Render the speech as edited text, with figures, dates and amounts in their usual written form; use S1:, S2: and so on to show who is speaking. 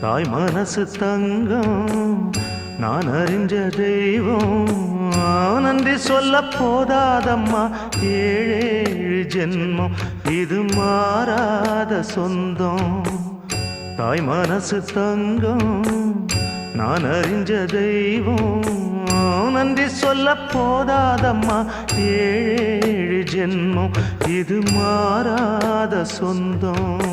S1: தாய் மனசு தங்கம் நான் அறிஞ்ச தெய்வம் நன்றி சொல்ல போதாதம்மா ஏழேழு ஜென்மம் இது மாறாத சொந்தம் தாய் மனசு தங்கம் நான் அறிஞ்ச தெய்வம் நன்றி சொல்ல போதாதம்மா ஏழேழு ஜென்மம் இது மாறாத சொந்தம்